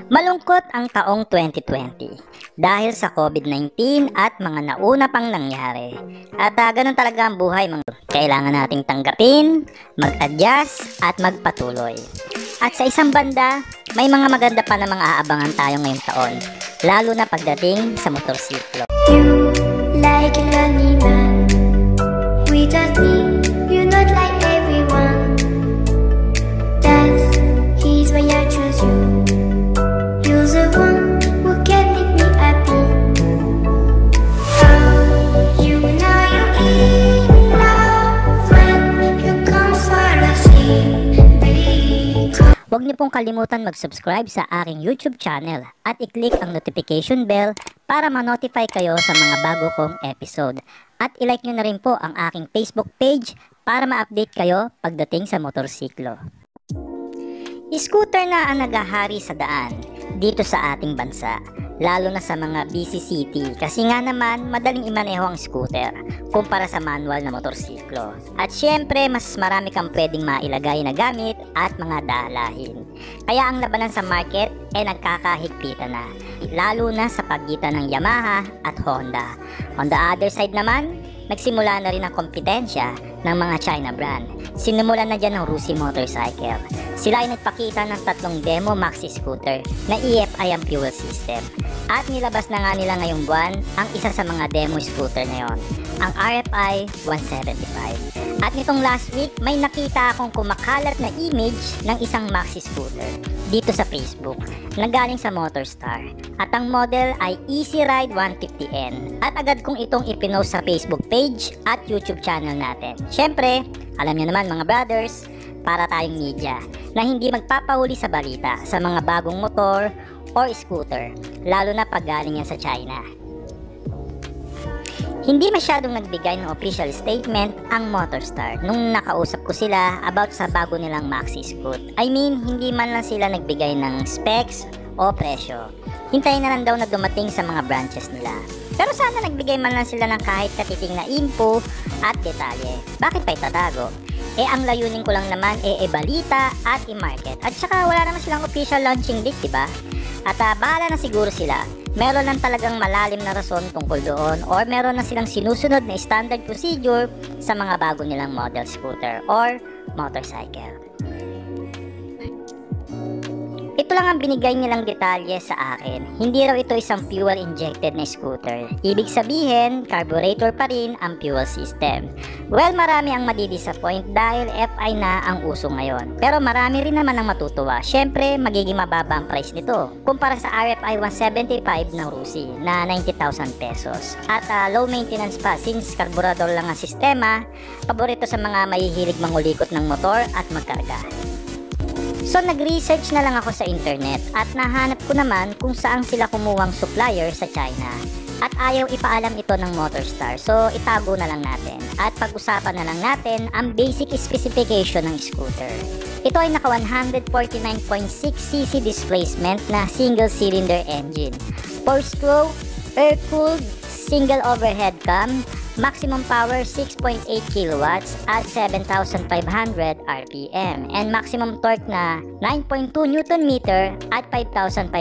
Malungkot ang taong 2020 dahil sa COVID-19 at mga nauna pang nangyari. At ganun talaga ang buhay, kailangan nating tanggapin, mag-adjust at magpatuloy. At sa isang banda, may mga maganda pa namang aabangan tayo ngayong taon, lalo na pagdating sa motorsiklo. You like a lonely man without me, you're not like everyone. That's why I choose you. You're the one who can make me happy. Oh, you know you're in love when you come for a sleep. Huwag niyo pong kalimutan mag-subscribe sa aking YouTube channel at i-click ang notification bell para ma-notify kayo sa mga bago kong episode. At i-like niyo na rin po ang aking Facebook page para ma-update kayo pagdating sa motorsiklo. Scooter na ang naghahari sa daan dito sa ating bansa, lalo na sa mga busy city kasi nga naman madaling imaneho ang scooter kumpara sa manual na motorsiklo. At syempre mas marami kang pwedeng mailagay na gamit at mga dalahin. Kaya ang labanan sa market ay nagkakahigpitan na, lalo na sa pagitan ng Yamaha at Honda. On the other side naman, nagsimula na rin ang kompetensya ng mga China brand. Sinimulan na dyan ng Rusi Motorcycle. Sila ay nagpakita ng 3 demo maxi scooter na EFI ang fuel system. At nilabas na nga nila ngayong buwan ang isa sa mga demo scooter na yon, ang RFI 175. At nitong last week, may nakita akong kumakalat na image ng isang maxi scooter dito sa Facebook na galing sa Motorstar. At ang model ay Easy Ride 150N. At agad kong itong ipinost sa Facebook page at YouTube channel natin. Syempre, alam niyo naman mga brothers, para tayong media na hindi magpapahuli sa balita sa mga bagong motor or scooter, lalo na pag galing yan sa China. Hindi masyadong nagbigay ng official statement ang Motorstar nung nakausap ko sila about sa bago nilang maxi scoot. I mean, hindi man lang sila nagbigay ng specs o presyo. Hintayin na lang daw na dumating sa mga branches nila. Pero sana nagbigay man lang sila ng kahit katiting na info at detalye. Bakit pa itatago? Ang layunin ko lang naman balita at i-market. At saka wala naman silang official launching date, diba? At bahala na siguro sila. Meron lang talagang malalim na rason tungkol doon or meron na silang sinusunod na standard procedure sa mga bago nilang model scooter or motorcycle. Ito lang ang binigay nilang detalye sa akin. Hindi raw ito isang fuel injected na scooter. Ibig sabihin, carburetor pa rin ang fuel system. Well, marami ang madidisappoint dahil FI na ang uso ngayon. Pero marami rin naman ang matutuwa. Syempre, magiging mababa ang price nito kumpara sa RFI 175 ng Rusi na 90,000 pesos. At low maintenance pa since carburetor lang ang sistema, paborito sa mga mahihilig mangulikot ng motor at magkarga. So nag-research na lang ako sa internet at nahanap ko naman kung saan sila kumuhang supplier sa China. At ayaw ipaalam ito ng Motorstar, so itago na lang natin. At pag-usapan na lang natin ang basic specification ng scooter. Ito ay naka 149.6cc displacement na single cylinder engine, 4-stroke, air-cooled, single overhead cam, maximum power 6.8 kilowatts at 7,500 RPM and maximum torque na 9.2 Newton meter at 5,500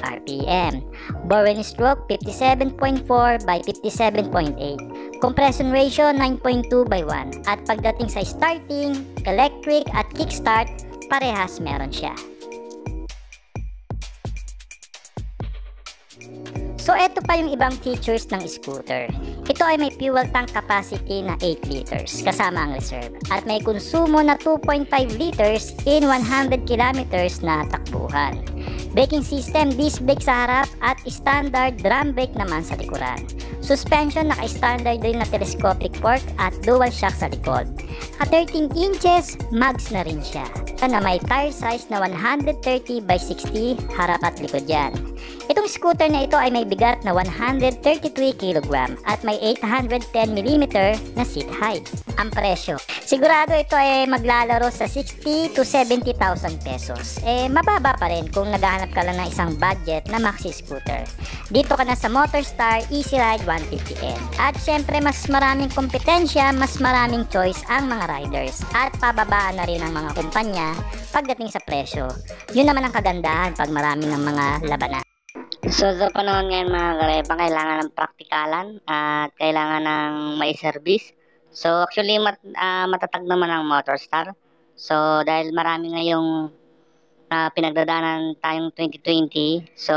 RPM. Bore stroke 57.4 by 57.8. Compression ratio 9.2/1 at pagdating sa starting, electric at kickstart, parehas meron siya. So eto pa yung ibang features ng scooter. Ito ay may fuel tank capacity na 8 liters kasama ang reserve at may konsumo na 2.5 liters in 100 kilometers na takbuhan. Braking system, disc brake sa harap at standard drum brake naman sa likuran. Suspension, naka-standard din na telescopic fork at dual shock sa likod. At 13 inches, mags na rin siya. Na may tire size na 130 by 60 harap at likod yan. Itong scooter na ito ay may bigat na 133 kg at may may 810mm na seat height. Ang presyo, sigurado ito ay maglalaro sa 60 to 70,000 pesos. Mababa pa rin kung naghahanap ka lang ng isang budget na maxi scooter. Dito ka na sa Motorstar Easy Ride 150N. At syempre mas maraming kompetensya, mas maraming choice ang mga riders. At pababaan na rin ang mga kumpanya pagdating sa presyo. Yun naman ang kagandahan pag marami ng mga labanan. So sa panahon ngayon mga karepa, kailangan ng praktikalan at kailangan ng may service. So actually matatag naman ang Motorstar. So dahil marami ngayong pinagdadaanan tayong 2020, so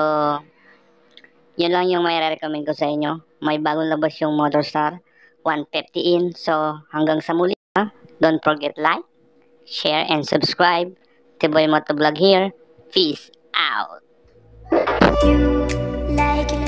yun lang yung may recommend ko sa inyo. May bagong labas yung Motorstar 150in. So hanggang sa muli, don't forget like, share, and subscribe. Tiboy Motovlog here. Peace out. You like it